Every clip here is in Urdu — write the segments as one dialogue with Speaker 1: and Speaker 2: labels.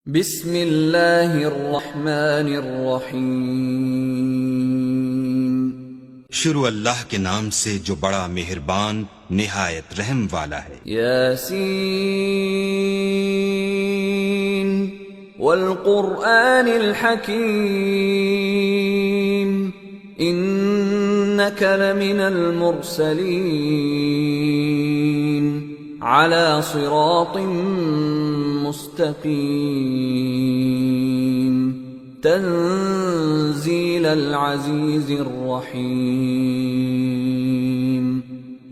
Speaker 1: بسم اللہ الرحمن الرحیم۔
Speaker 2: شروع اللہ کے نام سے جو بڑا مہربان نہایت رحم والا ہے۔
Speaker 1: یاسین والقرآن الحکیم انک لمن المرسلین علی صراط مستقیم تنزیل العزیز الرحیم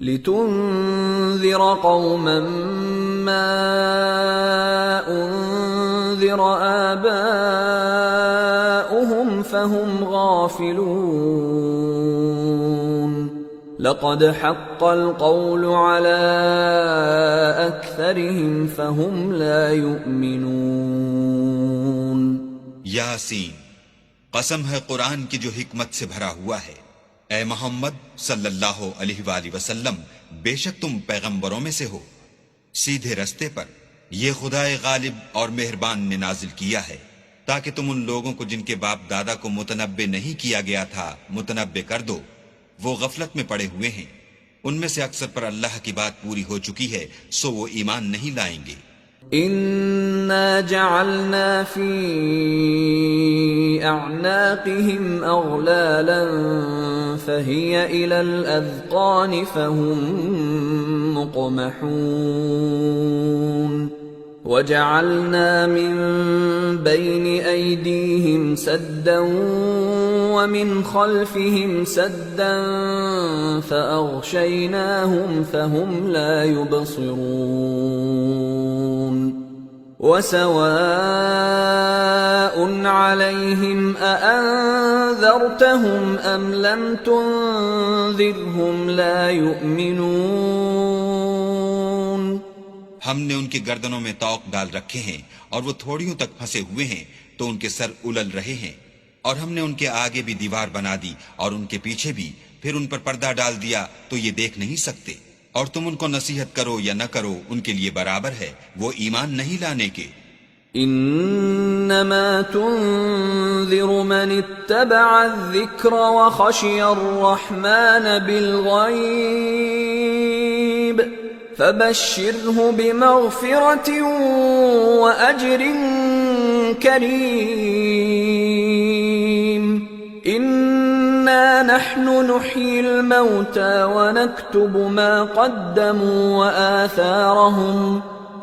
Speaker 1: لتنذر قوما ما انذر آباؤهم فهم غافلون لقد حق القول على أكثرهم فهم لا يؤمنون۔
Speaker 2: یاسین، قسم ہے قرآن کی جو حکمت سے بھرا ہوا ہے۔ اے محمد صلی اللہ علیہ وآلہ وسلم، بے شک تم پیغمبروں میں سے ہو، سیدھے رستے پر یہ خدائے غالب اور مہربان نے نازل کیا ہے تاکہ تم ان لوگوں کو جن کے باپ دادا کو متنبع نہیں کیا گیا تھا متنبع کر دو۔ وہ غفلت میں پڑے ہوئے ہیں، ان میں سے اکثر پر اللہ کی بات پوری ہو چکی ہے، سو وہ ایمان نہیں لائیں گے۔
Speaker 1: اِنَّا جَعَلْنَا فِي أَعْنَاقِهِمْ أَغْلَالًا فَهِيَ إِلَى الْأَذْقَانِ فَهُمْ مُقْمَحُونَ وَجَعَلْنَا مِن بَيْنِ أَيْدِيهِمْ سَدًّا وَمِنْ خَلْفِهِمْ سَدًّا فَأَغْشَيْنَاهُمْ فَهُمْ لَا يُبْصِرُونَ وَسَوَاءٌ عَلَيْهِمْ أَأَنذَرْتَهُمْ أَمْ لَمْ تُنذِرْهُمْ لَا يُؤْمِنُونَ۔
Speaker 2: ہم نے ان کی گردنوں میں طوق ڈال رکھے ہیں اور وہ تھوڑیوں تک پھنسے ہوئے ہیں تو ان کے سر الل رہے ہیں، اور ہم نے ان کے آگے بھی دیوار بنا دی اور ان کے پیچھے بھی، پھر ان پر پردہ ڈال دیا تو یہ دیکھ نہیں سکتے، اور تم ان کو نصیحت کرو یا نہ کرو ان کے لیے برابر ہے، وہ ایمان نہیں لانے کے۔
Speaker 1: انما تنذر من اتبع الذکر وخشی الرحمن بالغیب فبشره بمغفرة وأجر كريم۔ إنا نحن نحيي الموتى ونكتب ما قدموا وآثارهم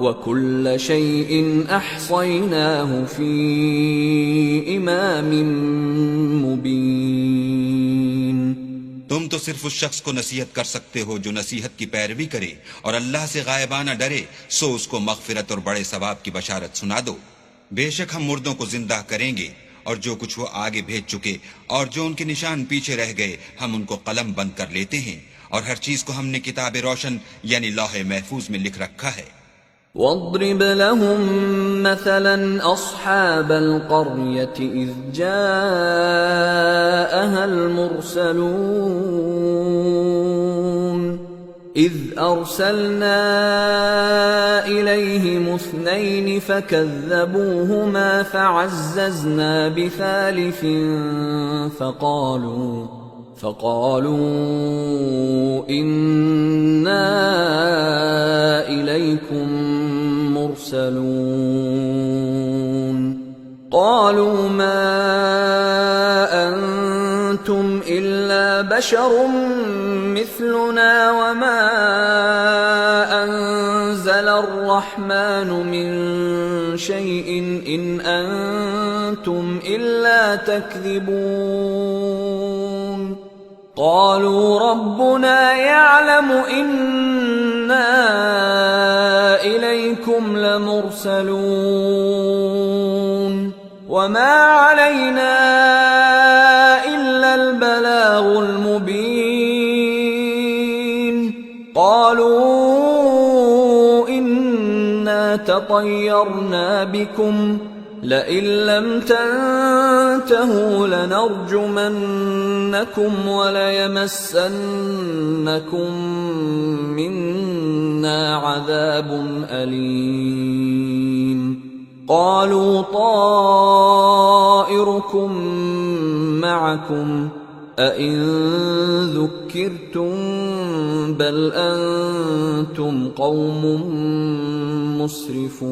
Speaker 1: وكل شيء أحصيناه في إمام مبين۔
Speaker 2: تم تو صرف اس شخص کو نصیحت کر سکتے ہو جو نصیحت کی پیروی کرے اور اللہ سے غائبانہ ڈرے، سو اس کو مغفرت اور بڑے ثواب کی بشارت سنا دو۔ بے شک ہم مردوں کو زندہ کریں گے، اور جو کچھ وہ آگے بھیج چکے اور جو ان کے نشان پیچھے رہ گئے ہم ان کو قلم بند کر لیتے ہیں، اور ہر چیز کو ہم نے کتاب روشن یعنی لوح محفوظ میں لکھ رکھا ہے۔
Speaker 1: واضرب لهم مثلا أصحاب القرية إذ جاءها المرسلون إذ أرسلنا إليهم اثنين فكذبوهما فعززنا بثالث فقالوا إنا إليكم مرسلون قالوا ما أنتم إلا بشر مثلنا وما أنزل الرحمن من شيء إن أنتم إلا تكذبون قالوا ربنا يعلم إنا إليكم لمرسلون وما علينا إلا البلاغ المبين قالوا إنا تطيرنا بكم لئن لم تنتهوا لنرجمنكم وليمسنكم منا عذاب أليم۔ قالوا طائركم معكم أئن ذكرتم بل أنتم قوم مسرفون۔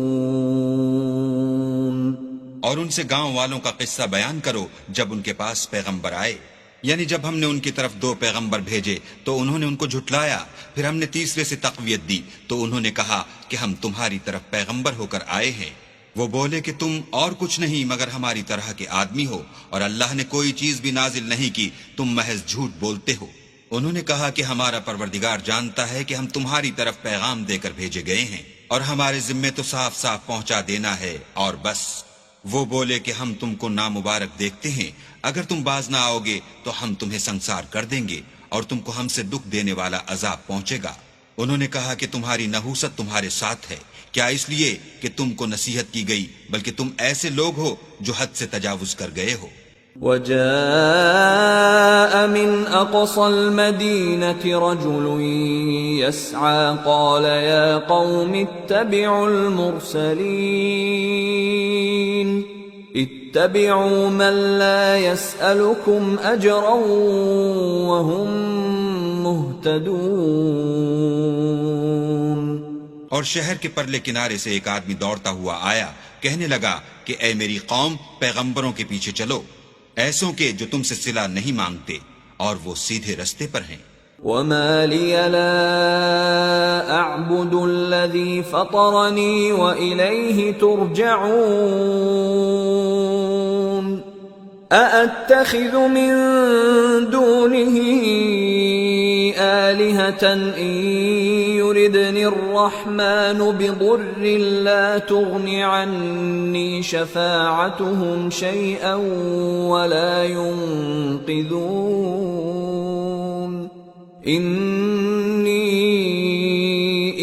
Speaker 2: اور ان سے گاؤں والوں کا قصہ بیان کرو جب ان کے پاس پیغمبر آئے، یعنی جب ہم نے ان کی طرف 2 پیغمبر بھیجے تو انہوں نے ان کو جھٹلایا، پھر ہم نے تیسرے سے تقویت دی تو انہوں نے کہا کہ ہم تمہاری طرف پیغمبر ہو کر آئے ہیں۔ وہ بولے کہ تم اور کچھ نہیں مگر ہماری طرح کے آدمی ہو، اور اللہ نے کوئی چیز بھی نازل نہیں کی، تم محض جھوٹ بولتے ہو۔ انہوں نے کہا کہ ہمارا پروردگار جانتا ہے کہ ہم تمہاری طرف پیغام دے کر بھیجے گئے ہیں، اور ہمارے ذمے تو صاف صاف پہنچا دینا ہے اور بس۔ وہ بولے کہ ہم تم کو نامبارک دیکھتے ہیں، اگر تم باز نہ آؤ گے تو ہم تمہیں سنسار کر دیں گے اور تم کو ہم سے دکھ دینے والا عذاب پہنچے گا۔ انہوں نے کہا کہ تمہاری نحوست تمہارے ساتھ ہے، کیا اس لیے کہ تم کو نصیحت کی گئی، بلکہ تم ایسے لوگ ہو جو حد سے تجاوز کر گئے ہو۔
Speaker 1: وجاء من أقصى المدينة رجل يسعى قال يا قوم اتبعوا المرسلين اتبعوا من لا يسألكم أجرا وهم مهتدون۔
Speaker 2: اور شہر کے پرلے کنارے سے ایک آدمی دوڑتا ہوا آیا، کہنے لگا کہ اے میری قوم، پیغمبروں کے پیچھے چلو، ایسوں کے جو تم سے صلہ نہیں مانگتے اور وہ سیدھے رستے پر ہیں۔
Speaker 1: وما لي لا أعبد الذي فطرني وإليه ترجعون أأتخذ من دونه آلهة إن يردني الرحمن بضر لا تغن عني شفاعتهم شيئا ولا ينقذون إني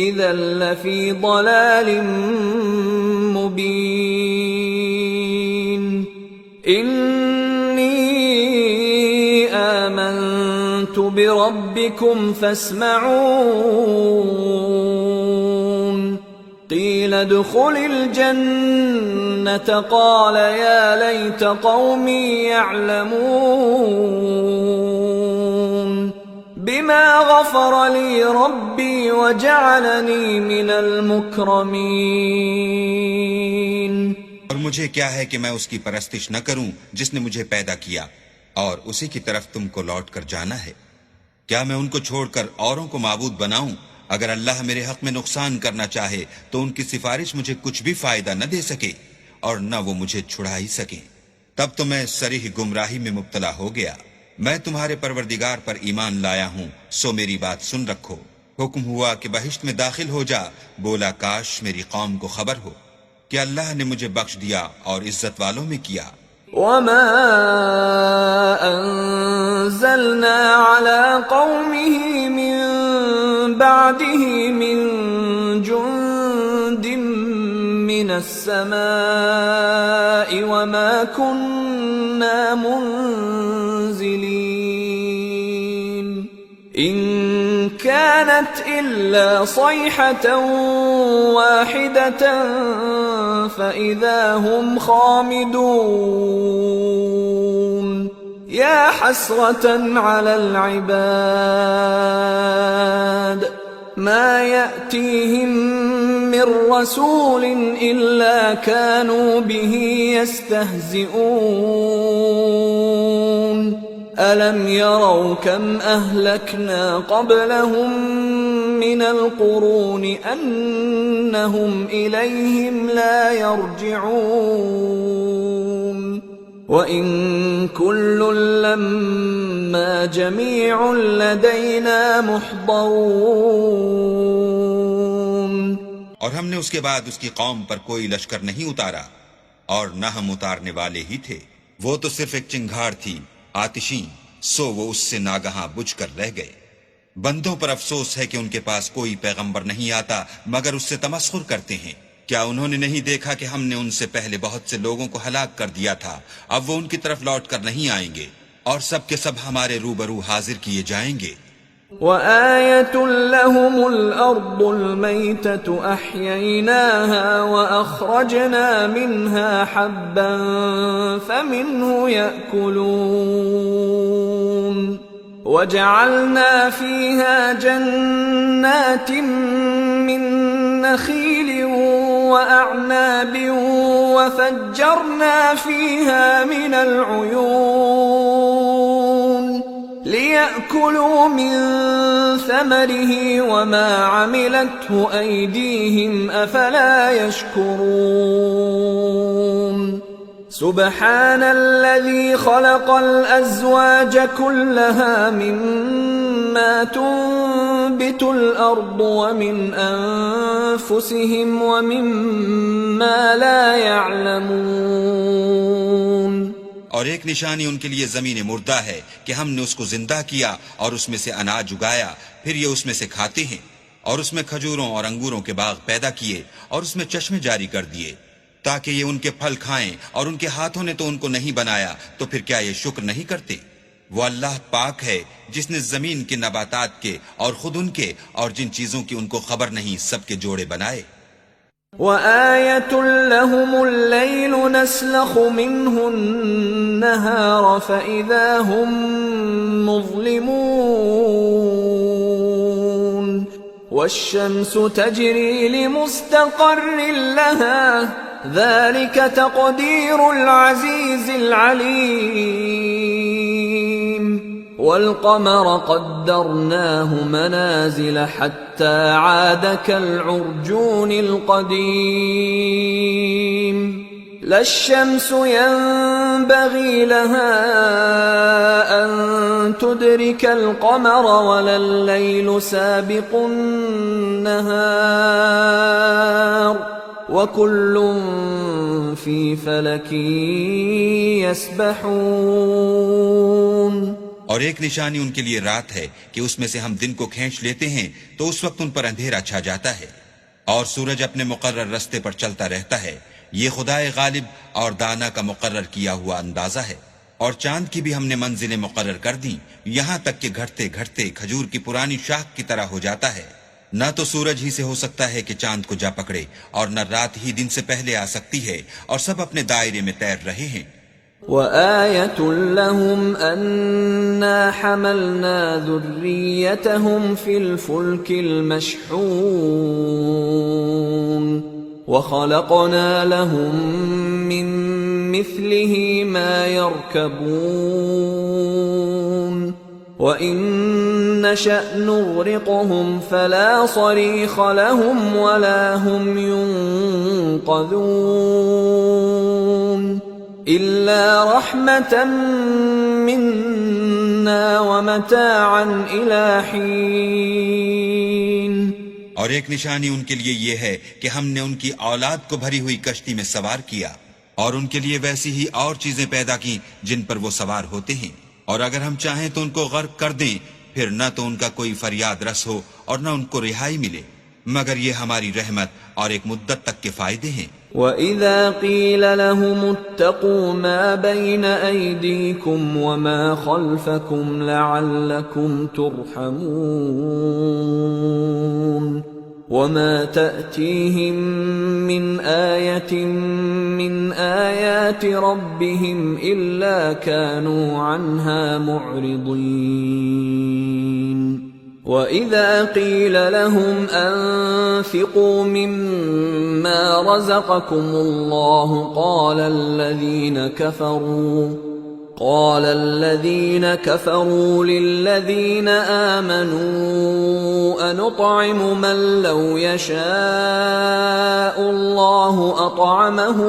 Speaker 1: إذا لفي ضلال مبين إني آمنت بربكم فاسمعون قيل ادخل الجنة قال يا ليت قومي يعلمون بما غفر لي ربي وجعلني من المكرمين۔
Speaker 2: اور مجھے کیا ہے کہ میں اس کی پرستش نہ کروں جس نے مجھے پیدا کیا، اور اسی کی طرف تم کو لوٹ کر جانا ہے۔ کیا میں ان کو چھوڑ کر اوروں کو معبود بناؤں؟ اگر اللہ میرے حق میں نقصان کرنا چاہے تو ان کی سفارش مجھے کچھ بھی فائدہ نہ دے سکے اور نہ وہ مجھے چھڑا ہی سکیں۔ تب تو میں صریح گمراہی میں مبتلا ہو گیا۔ میں تمہارے پروردگار پر ایمان لایا ہوں، سو میری بات سن رکھو۔ حکم ہوا کہ بہشت میں داخل ہو جا، بولا کاش میری قوم کو خبر ہو کہ اللہ نے مجھے بخش دیا اور عزت والوں میں کیا۔
Speaker 1: وما أنزلنا على قومه من بعده من جند من السماء وما كنا منزلين إن كانت إلا صيحة واحدة فإذا هم خامدون يا حسرة على العباد ما يأتيهم من رسول إلا كانوا به يستهزئون ألم يروا كم أهلكنا قبلهم من القرون أنهم إليهم لا يرجعون وإن كل لما جميع لدينا محضرون۔
Speaker 2: اور ہم نے اس کے بعد اس کی قوم پر کوئی لشکر نہیں اتارا اور نہ ہم اتارنے والے ہی تھے، وہ تو صرف ایک چنگھاڑ تھی آتشیں، سو وہ اس سے ناگہاں بجھ کر رہ گئے۔ بندوں پر افسوس ہے کہ ان کے پاس کوئی پیغمبر نہیں آتا مگر اس سے تمسخر کرتے ہیں۔ کیا انہوں نے نہیں دیکھا کہ ہم نے ان سے پہلے بہت سے لوگوں کو ہلاک کر دیا تھا، اب وہ ان کی طرف لوٹ کر نہیں آئیں گے اور سب کے سب ہمارے روبرو حاضر کیے جائیں گے۔
Speaker 1: وآية لهم الأرض الميتة أحييناها وأخرجنا منها حبا فمنه يأكلون وجعلنا فيها جنات من نخيل وأعناب وفجرنا فيها من العيون ليأكلوا من ثمره وما عملته أيديهم أفلا يشكرون سبحان الذي خلق الأزواج كلها مما تنبت الأرض ومن أنفسهم ومما لا يعلمون.
Speaker 2: اور ایک نشانی ان کے لیے زمین مردہ ہے کہ ہم نے اس کو زندہ کیا اور اس میں سے اناج اگایا، پھر یہ اس میں سے کھاتے ہیں، اور اس میں کھجوروں اور انگوروں کے باغ پیدا کیے اور اس میں چشمے جاری کر دیے تاکہ یہ ان کے پھل کھائیں، اور ان کے ہاتھوں نے تو ان کو نہیں بنایا، تو پھر کیا یہ شکر نہیں کرتے؟ وہ اللہ پاک ہے جس نے زمین کے نباتات کے اور خود ان کے اور جن چیزوں کی ان کو خبر نہیں سب کے جوڑے بنائے.
Speaker 1: وآية لهم الليل نسلخ منه النهار فإذا هم مظلمون والشمس تجري لمستقر لها ذلك تقدير العزيز العليم والقمر قدرناه منازل حتى عاد كالعرجون القديم لا الشمس ينبغي لها أن تدرك القمر ولا الليل سابق النهار وكل في فلك يسبحون.
Speaker 2: اور ایک نشانی ان کے لیے رات ہے کہ اس میں سے ہم دن کو کھینچ لیتے ہیں تو اس وقت ان پر اندھیرا چھا جاتا ہے، اور سورج اپنے مقرر رستے پر چلتا رہتا ہے. یہ خدائے غالب اور دانا کا مقرر کیا ہوا اندازہ ہے. اور چاند کی بھی ہم نے منزلیں مقرر کر دیں یہاں تک کہ گھٹتے گھٹتے کھجور کی پرانی شاخ کی طرح ہو جاتا ہے. نہ تو سورج ہی سے ہو سکتا ہے کہ چاند کو جا پکڑے، اور نہ رات ہی دن سے پہلے آ سکتی ہے، اور سب اپنے دائرے میں تیر رہے ہیں.
Speaker 1: وآية لهم أنا حملنا ذريتهم في الفلك المشحون وخلقنا لهم من مثله ما يركبون وإن نشأ نغرقهم فلا صريخ لهم ولا هم ينقذون إلا رحمة منا ومتاعا إلى حين.
Speaker 2: اور ایک نشانی ان کے لیے یہ ہے کہ ہم نے ان کی اولاد کو بھری ہوئی کشتی میں سوار کیا، اور ان کے لیے ویسی ہی اور چیزیں پیدا کی جن پر وہ سوار ہوتے ہیں، اور اگر ہم چاہیں تو ان کو غرق کر دیں، پھر نہ تو ان کا کوئی فریاد رس ہو اور نہ ان کو رہائی ملے، مگر یہ ہماری رحمت اور ایک مدت تک کے فائدے ہیں.
Speaker 1: وَإِذَا قِيلَ لَهُمُ اتَّقُوا مَا بَيْنَ أَيْدِيكُمْ وَمَا خَلْفَكُمْ لَعَلَّكُمْ تُرْحَمُونَ وَمَا تَأْتِيهِمْ مِنْ آيَةٍ مِنْ آيَاتِ رَبِّهِمْ إِلَّا كَانُوا عَنْهَا مُعْرِضِينَ. وَإِذَا قِيلَ لَهُمْ أَنفِقُوا مِمَّا رَزَقَكُمُ اللَّهُ قَالَ الَّذِينَ كَفَرُوا لِلَّذِينَ آمَنُوا أَنُطْعِمُ مَن لَّوْ يَشَاءُ اللَّهُ أَطْعَمَهُ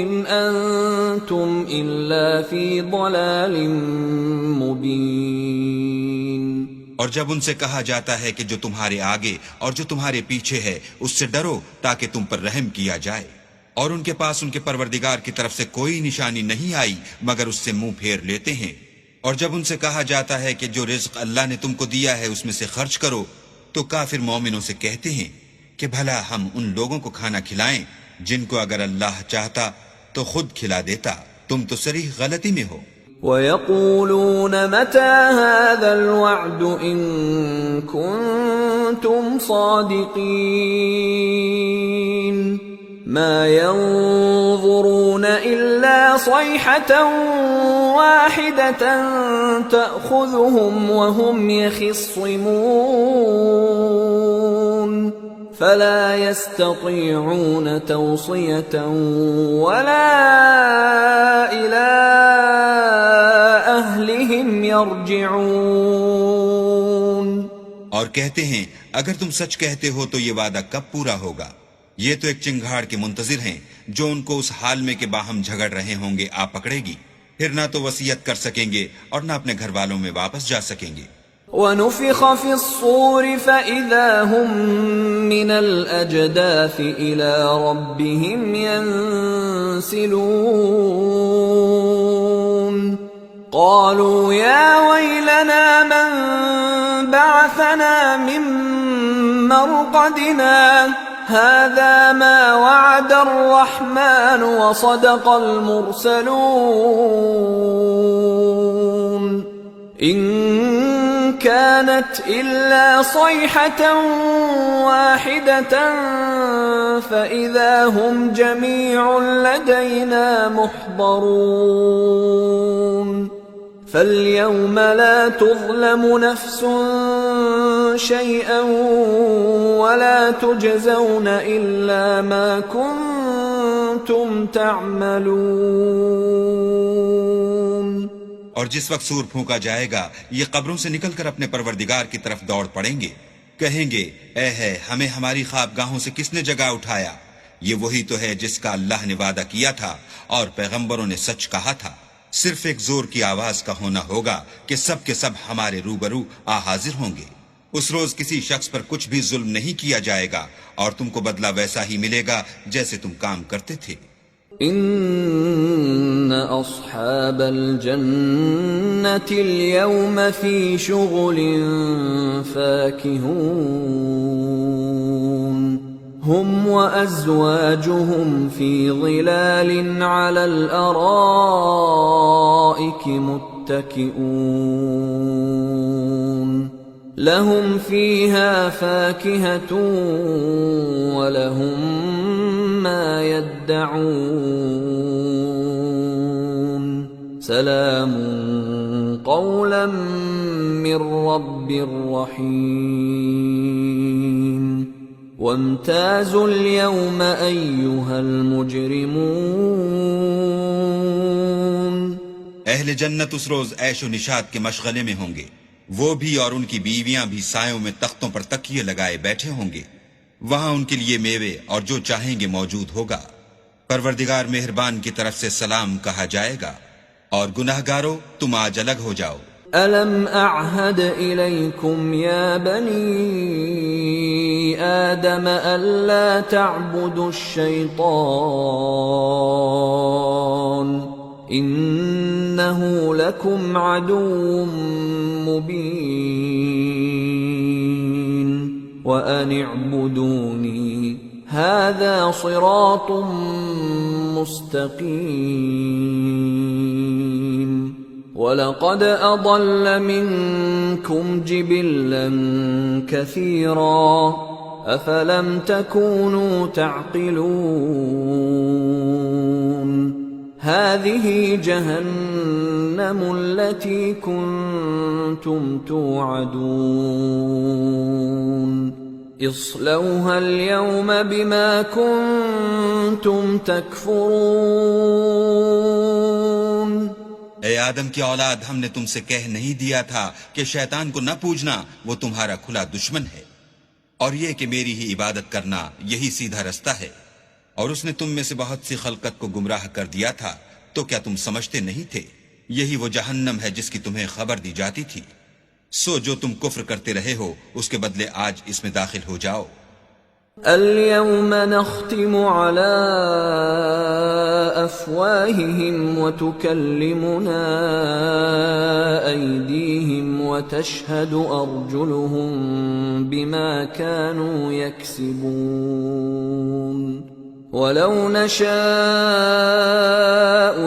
Speaker 1: إِنْ أَنتُمْ إِلَّا فِي ضَلَالٍ مُّبِينٍ.
Speaker 2: اور جب ان سے کہا جاتا ہے کہ جو تمہارے آگے اور جو تمہارے پیچھے ہے اس سے ڈرو تاکہ تم پر رحم کیا جائے، اور ان کے پاس ان کے پروردگار کی طرف سے کوئی نشانی نہیں آئی مگر اس سے منہ پھیر لیتے ہیں. اور جب ان سے کہا جاتا ہے کہ جو رزق اللہ نے تم کو دیا ہے اس میں سے خرچ کرو، تو کافر مومنوں سے کہتے ہیں کہ بھلا ہم ان لوگوں کو کھانا کھلائیں جن کو اگر اللہ چاہتا تو خود کھلا دیتا، تم تو صریح غلطی میں ہو.
Speaker 1: وَيَقُولُونَ مَتَى هَذَا الْوَعْدُ إِن كُنتُمْ صَادِقِينَ مَا يَنظُرُونَ إِلَّا صَيْحَةً وَاحِدَةً تَأْخُذُهُمْ وَهُمْ يَخِصِّمُونَ فَلَا يَسْتَطِيعُونَ تَوْصِيَةً وَلَا إِلَى أَهْلِهِمْ يَرْجِعُونَ۔
Speaker 2: اور کہتے ہیں اگر تم سچ کہتے ہو تو یہ وعدہ کب پورا ہوگا؟ یہ تو ایک چنگھاڑ کے منتظر ہیں جو ان کو اس حال میں کہ باہم جھگڑ رہے ہوں گے آ پکڑے گی، پھر نہ تو وصیت کر سکیں گے اور نہ اپنے گھر والوں میں واپس جا سکیں گے۔
Speaker 1: وَنُفِخَ فِي الصُّورِ فَإِذَا هُم مِّنَ الْأَجْدَاثِ إِلَى رَبِّهِمْ يَنسِلُونَ قَالُوا يَا وَيْلَنَا مَن بَعَثَنَا مِن مَّرْقَدِنَا هَذَا مَا وَعَدَ الرَّحْمَنُ وَصَدَقَ الْمُرْسَلُونَ إِن كَانَتْ إِلَّا صَيْحَةً وَاحِدَةً فَإِذَا هُمْ جَمِيعٌ لَدَيْنَا مُحْضَرُونَ فَالْيَوْمَ لَا تُظْلَمُ نَفْسٌ شَيْئًا وَلَا تُجْزَوْنَ إِلَّا مَا كُنتُمْ تَعْمَلُونَ۔
Speaker 2: اور جس وقت سور پھونکا جائے گا یہ قبروں سے نکل کر اپنے پروردگار کی طرف دوڑ پڑیں گے، کہیں گے اے ہے ہمیں ہماری خوابگاہوں سے کس نے جگا اٹھایا؟ یہ وہی تو ہے جس کا اللہ نے وعدہ کیا تھا اور پیغمبروں نے سچ کہا تھا۔ صرف ایک زور کی آواز کا ہونا ہوگا کہ سب کے سب ہمارے روبرو آ حاضر ہوں گے۔ اس روز کسی شخص پر کچھ بھی ظلم نہیں کیا جائے گا اور تم کو بدلہ ویسا ہی ملے گا جیسے تم کام کرتے تھے۔
Speaker 1: ان اصحاب الجنة اليوم في شغل فاكهون هم وازواجهم في ظلال على الارائك متكئون لهم فيها فاكهة ولهم ما يدعون سلام قولا من رب رحيم وامتازوا اليوم أيها المجرمون۔
Speaker 2: اہل جنت اس روز عیش و نشاط کے مشغلے میں ہوں گے، وہ بھی اور ان کی بیویاں بھی سایوں میں تختوں پر تکیے لگائے بیٹھے ہوں گے، وہاں ان کے لیے میوے اور جو چاہیں گے موجود ہوگا۔ پروردگار مہربان کی طرف سے سلام کہا جائے گا، اور گناہگارو تم آج الگ ہو جاؤ۔
Speaker 1: أَلَمْ أَعْهَدْ إِلَيْكُمْ يَا بَنِي آدَمَ أَلَّا تَعْبُدُوا الشَّيْطَانَ إِنَّهُ لَكُمْ عَدُوٌّ مُّبِينٌ وَأَنِ اعْبُدُونِي هَذَا صِرَاطٌ مُّسْتَقِيمٌ وَلَقَدْ أَضَلَّ مِنكُمْ جِبِلًّا كَثِيرًا أَفَلَمْ تَكُونُوا تَعْقِلُونَ هَذِهِ جَهَنَّمُ الَّتِي كُنتُمْ تُوعَدُونَ اصْلَوْهَا الْيَوْمَ بِمَا كُنتُمْ تَكْفُرُونَ۔
Speaker 2: اے آدم کی اولاد، ہم نے تم سے کہہ نہیں دیا تھا کہ شیطان کو نہ پوجنا، وہ تمہارا کھلا دشمن ہے، اور یہ کہ میری ہی عبادت کرنا یہی سیدھا رستہ ہے، اور اس نے تم میں سے بہت سی خلقت کو گمراہ کر دیا تھا، تو کیا تم سمجھتے نہیں تھے؟ یہی وہ جہنم ہے جس کی تمہیں خبر دی جاتی تھی، سو جو تم کفر کرتے رہے ہو اس کے بدلے آج اس میں داخل ہو جاؤ۔
Speaker 1: اليوم نختم على أفواههم وتكلمنا أيديهم وتشهد أرجلهم بما كانوا يكسبون ولو نشاء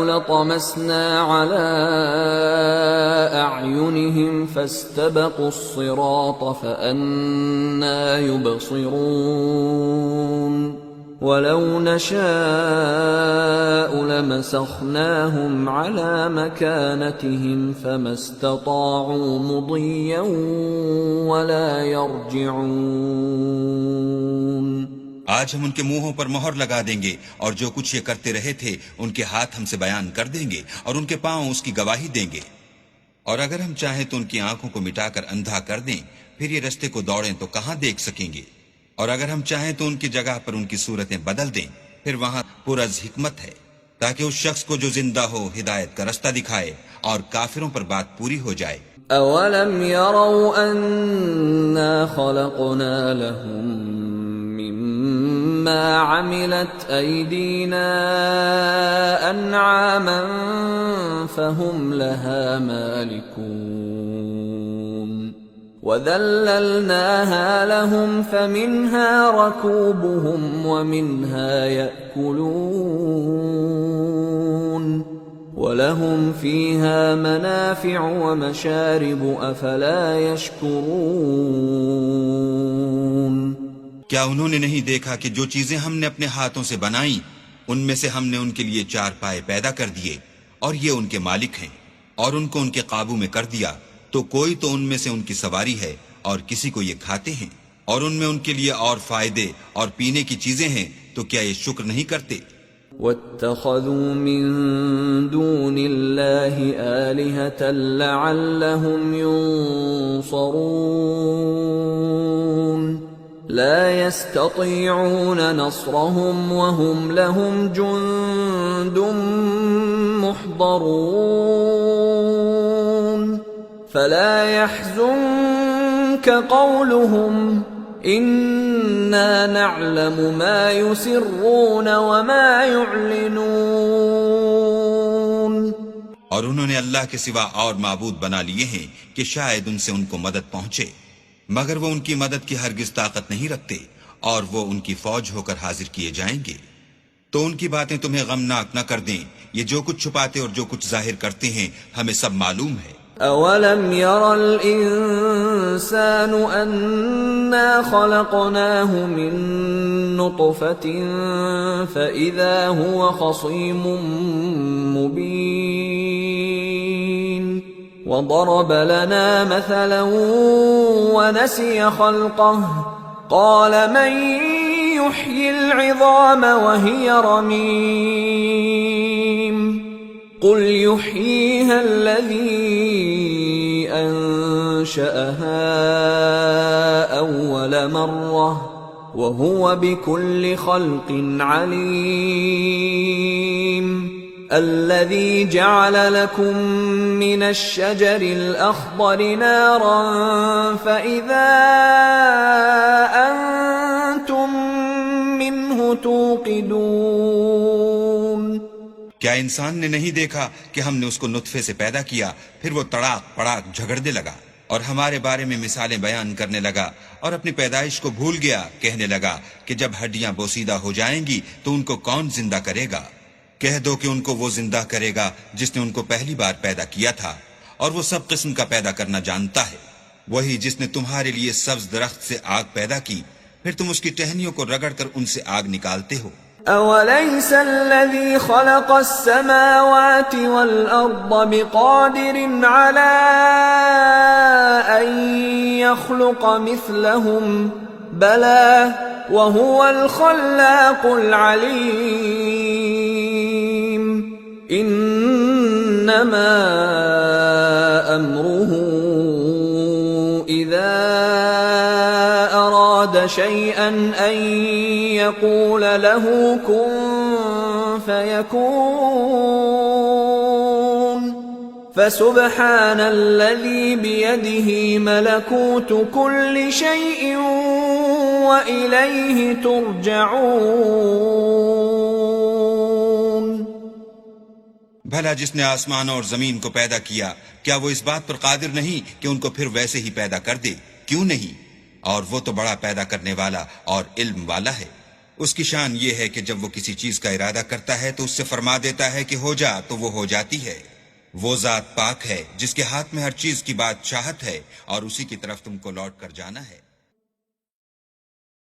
Speaker 1: لطمسنا على أعينهم فاستبقوا الصراط فأنى يبصرون ولو نشاء لمسخناهم على مكانتهم فما استطاعوا مضيا ولا يرجعون.
Speaker 2: آج ہم ان کے منہوں پر مہر لگا دیں گے اور جو کچھ یہ کرتے رہے تھے ان کے ہاتھ ہم سے بیان کر دیں گے اور ان کے پاؤں اس کی گواہی دیں گے. اور اگر ہم چاہیں تو ان کی آنکھوں کو مٹا کر اندھا کر دیں پھر یہ رستے کو دوڑیں تو کہاں دیکھ سکیں گے. اور اگر ہم چاہیں تو ان کی جگہ پر ان کی صورتیں بدل دیں پھر وہاں پرز حکمت ہے تاکہ اس شخص کو جو زندہ ہو ہدایت کا رستہ دکھائے اور کافروں پر بات پوری ہو جائے.
Speaker 1: اولم يروا انا خلقنا لهم مما عملت ايدينا انعاما فهم لها مالكون وذللناها لهم فمنها ركوبهم ومنها يأكلون وَلَهُمْ فِيهَا مَنَافِعُ وَمَشَارِبُ أَفَلَا يَشْكُرُونَ.
Speaker 2: کیا انہوں نے نہیں دیکھا کہ جو چیزیں ہم نے اپنے ہاتھوں سے بنائیں ان میں سے ہم نے ان کے لیے 4 پائے پیدا کر دیے اور یہ ان کے مالک ہیں اور ان کو ان کے قابو میں کر دیا تو کوئی تو ان میں سے ان کی سواری ہے اور کسی کو یہ کھاتے ہیں اور ان میں ان کے لیے اور فائدے اور پینے کی چیزیں ہیں تو کیا یہ شکر نہیں کرتے.
Speaker 1: وَاتَّخَذُوا مِن دُونِ اللَّهِ آلِهَةً لَعَلَّهُمْ يُنصَرُونَ لَا يَسْتَطِيعُونَ نَصْرَهُمْ وَهُمْ لَهُمْ جُندٌ مُحْضَرُونَ فَلَا يَحْزُنكَ قَوْلُهُمْ اِنَّا نَعْلَمُ مَا يُسِرُّونَ وَمَا يُعْلِنُونَ.
Speaker 2: اور انہوں نے اللہ کے سوا اور معبود بنا لیے ہیں کہ شاید ان سے ان کو مدد پہنچے مگر وہ ان کی مدد کی ہرگز طاقت نہیں رکھتے اور وہ ان کی فوج ہو کر حاضر کیے جائیں گے. تو ان کی باتیں تمہیں غمناک نہ کر دیں. یہ جو کچھ چھپاتے اور جو کچھ ظاہر کرتے ہیں ہمیں سب معلوم ہے.
Speaker 1: اولم ير الانسان انا خلقناه من نطفة فاذا هو خصيم مبين وضرب لنا مثلا ونسي خلقه قال من يحيي العظام وهي رميم قل يحييها الذي أنشأها أول مرة وهو بكل خلق عليم الذي جعل لكم من الشجر الأخضر نارا فإذا أنتم منه توقدون.
Speaker 2: کیا انسان نے نہیں دیکھا کہ ہم نے اس کو نطفے سے پیدا کیا پھر وہ تڑاک پڑاک جھگڑنے لگا اور ہمارے بارے میں مثالیں بیان کرنے لگا اور اپنی پیدائش کو بھول گیا. کہنے لگا کہ جب ہڈیاں بوسیدہ ہو جائیں گی تو ان کو کون زندہ کرے گا؟ کہہ دو کہ ان کو وہ زندہ کرے گا جس نے ان کو پہلی بار پیدا کیا تھا اور وہ سب قسم کا پیدا کرنا جانتا ہے. وہی جس نے تمہارے لیے سبز درخت سے آگ پیدا کی پھر تم اس کی ٹہنیوں کو رگڑ کر ان سے آگ نکالتے ہو.
Speaker 1: أَوَلَيْسَ الَّذِي خَلَقَ السَّمَاوَاتِ وَالْأَرْضَ بِقَادِرٍ عَلَىٰ أَن يَخْلُقَ مِثْلَهُمْ بَلَىٰ وَهُوَ الْخَلَّاقُ الْعَلِيمُ. إِنَّمَا أَمْرُهُ إِذَا أَرَادَ شَيْئًا أَن يَقُولَ لَهُ كُن فَيَكُونُ. فَسُبْحَانَ الَّذِي بِيَدِهِ مَلَكُوتُ كُلِّ شَيْءٍ وَإِلَيْهِ تُرْجَعُونَ.
Speaker 2: بھلا جس نے آسمان اور زمین کو پیدا کیا کیا وہ اس بات پر قادر نہیں کہ ان کو پھر ویسے ہی پیدا کر دے؟ کیوں نہیں؟ اور وہ تو بڑا پیدا کرنے والا اور علم والا ہے. اس کی شان یہ ہے کہ جب وہ کسی چیز کا ارادہ کرتا ہے تو اس سے فرما دیتا ہے کہ ہو جا تو وہ ہو جاتی ہے۔ وہ ذات پاک ہے جس کے ہاتھ میں ہر چیز کی بادشاہت ہے اور اسی کی طرف تم کو لوٹ کر جانا ہے۔